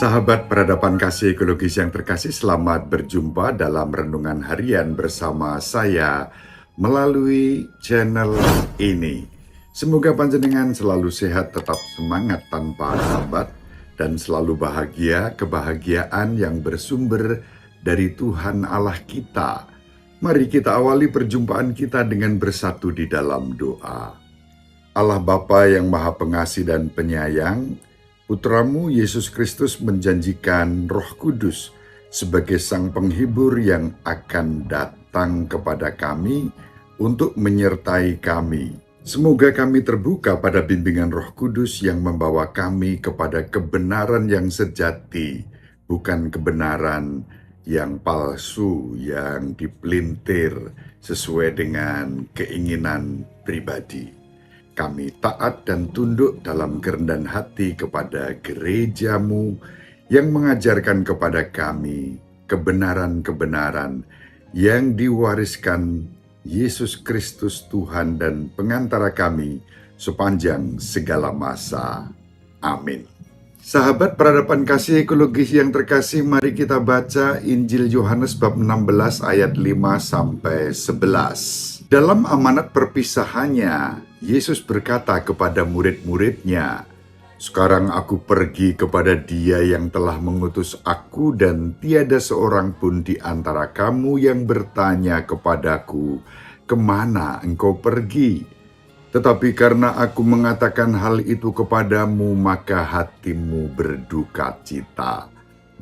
Sahabat peradaban kasih ekologis yang terkasih, selamat berjumpa dalam renungan harian bersama saya melalui channel ini. Semoga panjenengan selalu sehat, tetap semangat tanpa hambat, dan selalu bahagia, kebahagiaan yang bersumber dari Tuhan Allah kita. Mari kita awali perjumpaan kita dengan bersatu di dalam doa. Allah Bapa yang Maha Pengasih dan Penyayang, Putramu Yesus Kristus menjanjikan Roh Kudus sebagai Sang Penghibur yang akan datang kepada kami untuk menyertai kami. Semoga kami terbuka pada bimbingan Roh Kudus yang membawa kami kepada kebenaran yang sejati, bukan kebenaran yang palsu, yang dipelintir sesuai dengan keinginan pribadi. Kami taat dan tunduk dalam kerendahan hati kepada gerejamu yang mengajarkan kepada kami kebenaran-kebenaran yang diwariskan Yesus Kristus Tuhan dan pengantara kami sepanjang segala masa. Amin. Sahabat peradaban kasih ekologis yang terkasih, mari kita baca Injil Yohanes bab 16 ayat 5-11. Dalam amanat perpisahannya, Yesus berkata kepada murid-muridnya, "Sekarang aku pergi kepada Dia yang telah mengutus aku, dan tiada seorang pun di antara kamu yang bertanya kepadaku, 'Kemana engkau pergi?' Tetapi karena aku mengatakan hal itu kepadamu, maka hatimu berduka cita.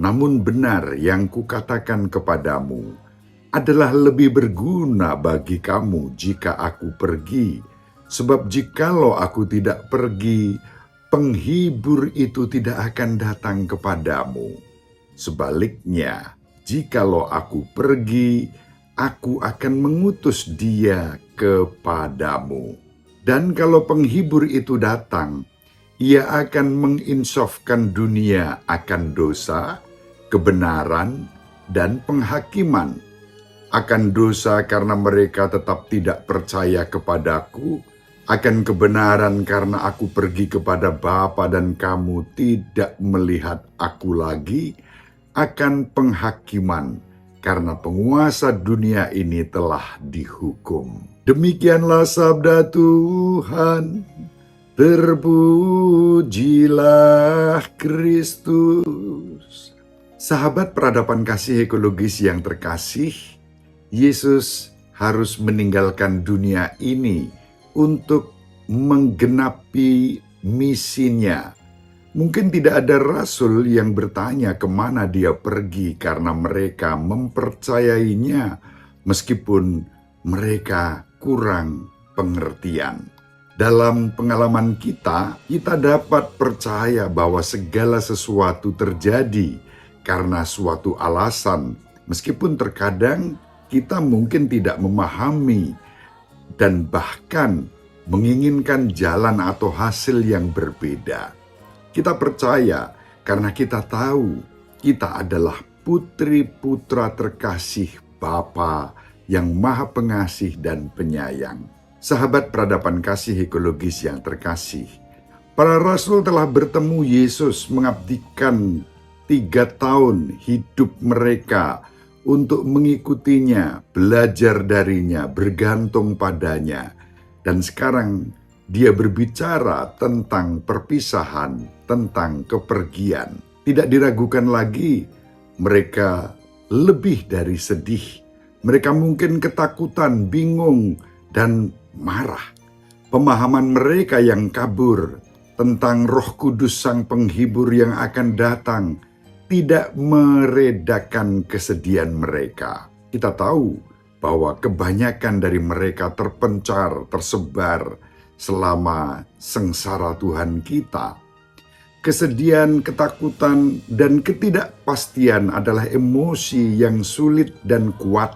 Namun benar yang kukatakan kepadamu adalah lebih berguna bagi kamu jika aku pergi. Sebab jikalau aku tidak pergi, penghibur itu tidak akan datang kepadamu. Sebaliknya, jikalau aku pergi, aku akan mengutus Dia kepadamu. Dan kalau penghibur itu datang, Ia akan menginsafkan dunia akan dosa, kebenaran, dan penghakiman. Akan dosa karena mereka tetap tidak percaya kepadaku, akan kebenaran karena aku pergi kepada Bapa dan kamu tidak melihat aku lagi, akan penghakiman karena penguasa dunia ini telah dihukum. Demikianlah sabda Tuhan, terpujilah Kristus." Sahabat peradaban kasih ekologis yang terkasih, Yesus harus meninggalkan dunia ini untuk menggenapi misinya. Mungkin tidak ada rasul yang bertanya kemana Dia pergi karena mereka mempercayainya, meskipun mereka kurang pengertian. Dalam pengalaman kita dapat percaya bahwa segala sesuatu terjadi karena suatu alasan, meskipun terkadang kita mungkin tidak memahami dan bahkan menginginkan jalan atau hasil yang berbeda. Kita percaya karena kita tahu kita adalah putri-putra terkasih Bapa yang Maha Pengasih dan Penyayang. Sahabat peradaban kasih ekologis yang terkasih, para rasul telah bertemu Yesus, mengabdikan 3 tahun hidup mereka untuk mengikutinya, belajar darinya, bergantung padanya. Dan sekarang Dia berbicara tentang perpisahan, tentang kepergian. Tidak diragukan lagi, mereka lebih dari sedih. Mereka mungkin ketakutan, bingung, dan marah. Pemahaman mereka yang kabur tentang Roh Kudus Sang Penghibur yang akan datang tidak meredakan kesedihan mereka. Kita tahu bahwa kebanyakan dari mereka terpencar, tersebar selama sengsara Tuhan kita. Kesedihan, ketakutan, dan ketidakpastian adalah emosi yang sulit dan kuat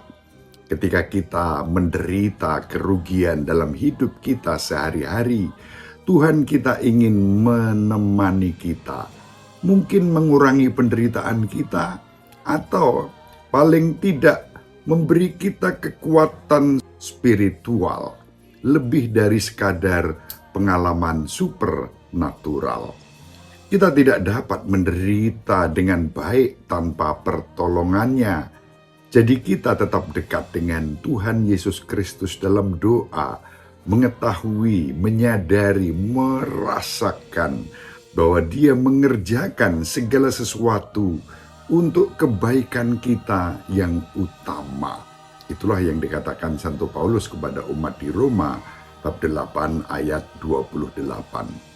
ketika kita menderita kerugian dalam hidup kita sehari-hari. Tuhan kita ingin menemani kita, mungkin mengurangi penderitaan kita, atau paling tidak memberi kita kekuatan spiritual lebih dari sekadar pengalaman supernatural. Kita tidak dapat menderita dengan baik tanpa pertolongannya. Jadi kita tetap dekat dengan Tuhan Yesus Kristus dalam doa, mengetahui, menyadari, merasakan bahwa Dia mengerjakan segala sesuatu untuk kebaikan kita yang utama. Itulah yang dikatakan Santo Paulus kepada umat di Roma, bab 8 ayat 28.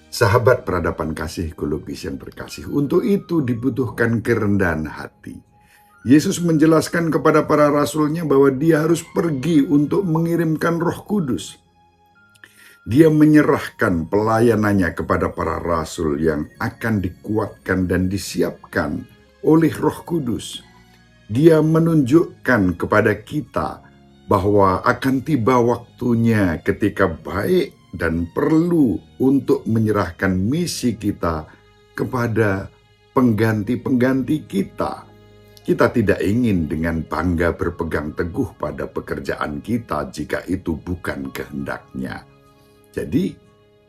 Sahabat peradaban kasih ekologis yang terkasih, untuk itu dibutuhkan kerendahan hati. Yesus menjelaskan kepada para rasulnya bahwa Dia harus pergi untuk mengirimkan Roh Kudus. Dia menyerahkan pelayanannya kepada para rasul yang akan dikuatkan dan disiapkan oleh Roh Kudus. Dia menunjukkan kepada kita bahwa akan tiba waktunya ketika baik dan perlu untuk menyerahkan misi kita kepada pengganti-pengganti kita. Kita tidak ingin dengan bangga berpegang teguh pada pekerjaan kita jika itu bukan kehendaknya. Jadi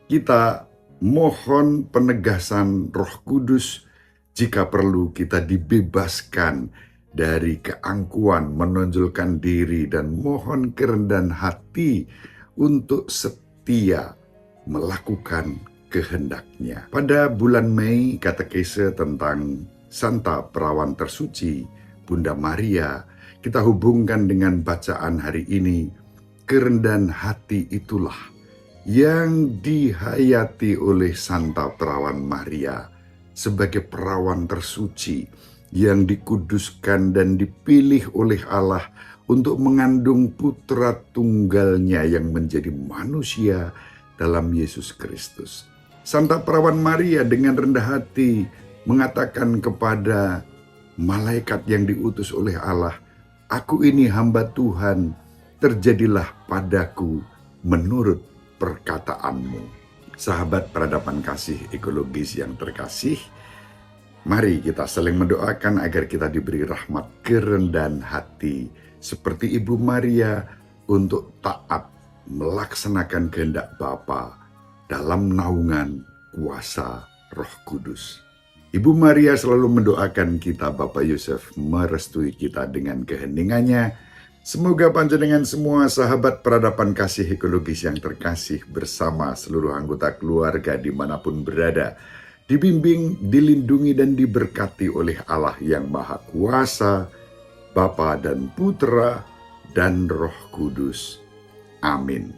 kita mohon penegasan Roh Kudus jika perlu kita dibebaskan dari keangkuhan, menonjolkan diri, dan mohon kerendahan hati untuk setia melakukan kehendaknya. Pada bulan Mei, katekese tentang Santa Perawan Tersuci, Bunda Maria, kita hubungkan dengan bacaan hari ini. Kerendahan hati itulah yang dihayati oleh Santa Perawan Maria sebagai perawan tersuci yang dikuduskan dan dipilih oleh Allah untuk mengandung putra tunggalnya yang menjadi manusia dalam Yesus Kristus. Santa Perawan Maria dengan rendah hati mengatakan kepada malaikat yang diutus oleh Allah, "Aku ini hamba Tuhan, terjadilah padaku menurut perkataanmu." Sahabat peradaban kasih ekologis yang terkasih, mari kita saling mendoakan agar kita diberi rahmat kerendahan hati seperti Ibu Maria untuk taat melaksanakan kehendak Bapa dalam naungan kuasa Roh Kudus. Ibu Maria selalu mendoakan kita, Bapak Yosef merestui kita dengan keheningannya. Semoga panjenengan semua sahabat peradaban kasih ekologis yang terkasih bersama seluruh anggota keluarga dimanapun berada, dibimbing, dilindungi, dan diberkati oleh Allah yang Maha Kuasa, Bapa dan Putra dan Roh Kudus. Amin.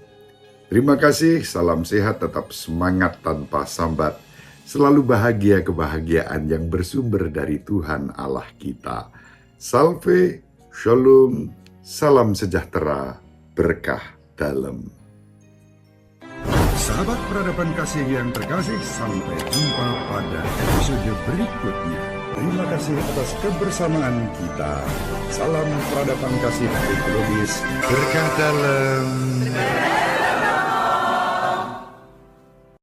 Terima kasih, salam sehat, tetap semangat tanpa sambat. Selalu bahagia kebahagiaan yang bersumber dari Tuhan Allah kita. Salve, Shalom, salam sejahtera, berkah dalam. Sahabat peradaban kasih yang terkasih, sampai jumpa pada episode berikutnya. Terima kasih atas kebersamaan kita. Salam peradaban kasih ekologis, berkah dalam.